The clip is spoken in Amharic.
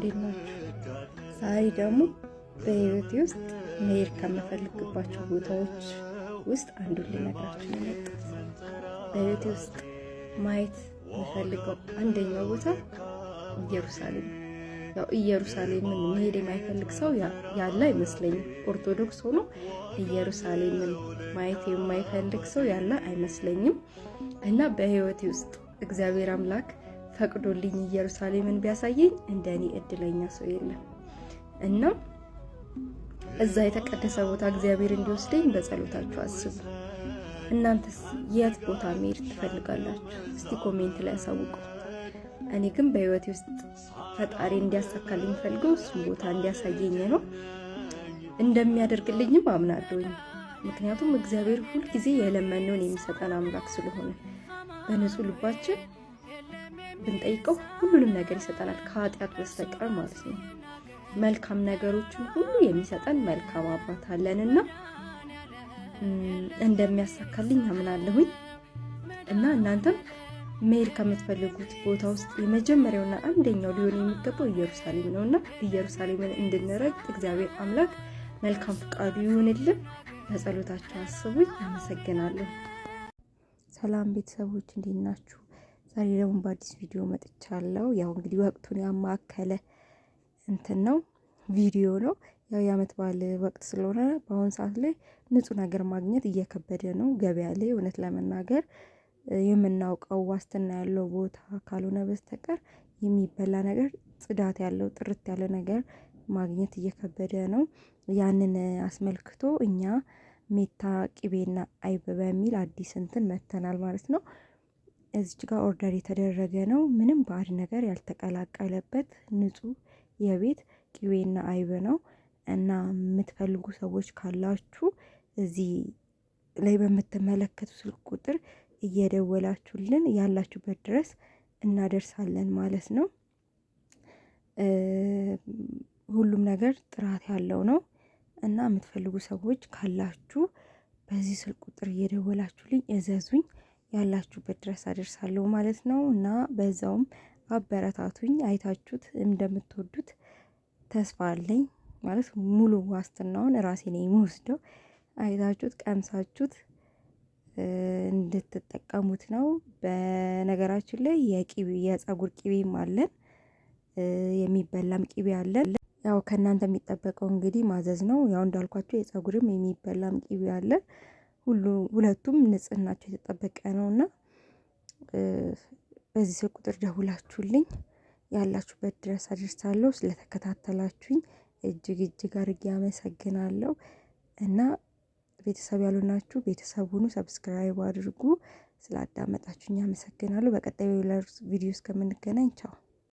እንዴት ናችሁ? ዛሬ ደግሞ በህይወቴ ውስጥ መሄድ ከምፈልግባቸው ቦታዎች ውስጥ አንዱን ልነግራችሁ ነው የመጣሁት። በህይወቴ ውስጥ ማየት የምፈልገው አንደኛው ቦታ ኢየሩሳሌም። ያው ኢየሩሳሌምን መሄድ የማይፈልግ ሰው ያለ አይመስለኝም። ኦርቶዶክስ ሆኖ ኢየሩሳሌምን ማየት የማይፈልግ ሰው ያለ አይመስለኝም። እና በህይወቴ ውስጥ እግዚአብሔር አምላክ ፈቅዶልኝ ኢየሩሳሌምን ቢያሳየኝ እንደኔ እድለኛ ሰው የለም። እና እዛ የተቀደሰ ቦታ እግዚአብሔር እንዲወስደኝ በጸሎታችሁ አስቡ። እናንተስ የት ቦታ መሄድ ትፈልጋላችሁ? እስቲ ኮሜንት ላይ አሳውቁ። እኔ ግን በህይወቴ ውስጥ ፈጣሪ እንዲያሳካልኝ ፈልገው እሱን ቦታ እንዲያሳየኝ ነው። እንደሚያደርግልኝም አምናለሁኝ። ምክንያቱም እግዚአብሔር ሁልጊዜ የለመነውን የሚሰጠን አምላክ ስለሆነ በንጹህ ልባችን ብንጠይቀው ሁሉንም ነገር ይሰጠናል፣ ከኃጢአት በስተቀር ማለት ነው። መልካም ነገሮችን ሁሉ የሚሰጠን መልካም አባት አለንና እንደሚያሳካልኝ አምናለሁኝ። እና እናንተም መሄድ ከምትፈልጉት ቦታ ውስጥ የመጀመሪያውና አንደኛው ሊሆን የሚገባው ኢየሩሳሌም ነውና ኢየሩሳሌምን እንድንረግጥ እግዚአብሔር አምላክ መልካም ፍቃዱ ይሁንልን። በጸሎታችሁ አስቡኝ። አመሰግናለሁ። ሰላም ቤተሰቦች፣ እንዴት ናችሁ? ዛሬ ደግሞ በአዲስ ቪዲዮ መጥቻለሁ። ያው እንግዲህ ወቅቱን ያማከለ ነው ቪዲዮ ነው። ያው የዓመት በዓል ወቅት ስለሆነ በአሁኑ ሰዓት ላይ ንጹህ ነገር ማግኘት እየከበደ ነው ገበያ ላይ። እውነት ለመናገር የምናውቀው ዋስትና ያለው ቦታ ካልሆነ በስተቀር የሚበላ ነገር፣ ጽዳት ያለው ጥርት ያለ ነገር ማግኘት እየከበደ ነው። ያንን አስመልክቶ እኛ ሜታ ቅቤና አይብ በሚል አዲስ መተናል ማለት ነው። እዚች ጋር ኦርደር የተደረገ ነው። ምንም ባዕድ ነገር ያልተቀላቀለበት ንጹህ የቤት ቅቤና አይብ ነው። እና የምትፈልጉ ሰዎች ካላችሁ እዚህ ላይ በምትመለከቱ ስልክ ቁጥር እየደወላችሁልን ያላችሁበት ድረስ እናደርሳለን ማለት ነው። ሁሉም ነገር ጥራት ያለው ነው። እና የምትፈልጉ ሰዎች ካላችሁ በዚህ ስልክ ቁጥር እየደወላችሁልኝ እዘዙኝ፣ ያላችሁበት ድረስ አደርሳለሁ ማለት ነው። እና በዛውም አበረታቱኝ። አይታችሁት እንደምትወዱት ተስፋ አለኝ። ማለት ሙሉ ዋስትናውን ራሴ ነኝ የምወስደው። አይታችሁት ቀምሳችሁት እንድትጠቀሙት ነው። በነገራችን ላይ የፀጉር ቅቤም አለን፣ የሚበላም ቅቤ አለን። ያው ከእናንተ የሚጠበቀው እንግዲህ ማዘዝ ነው። ያው እንዳልኳችሁ የፀጉርም የሚበላም ቅቤ አለ። ሁለቱም ንጽህናቸው የተጠበቀ ነውና በዚህ ስልክ ቁጥር ደውላችሁልኝ ያላችሁበት ድረስ አደርሳለሁ። ስለተከታተላችሁኝ እጅግ አድርጌ አመሰግናለሁ። እና ቤተሰብ ያልሆናችሁ ቤተሰብ ሁኑ፣ ሰብስክራይብ አድርጉ። ስላዳመጣችሁኝ አመሰግናለሁ። በቀጣዩ ቪዲዮ እስከምንገናኝ ቻው።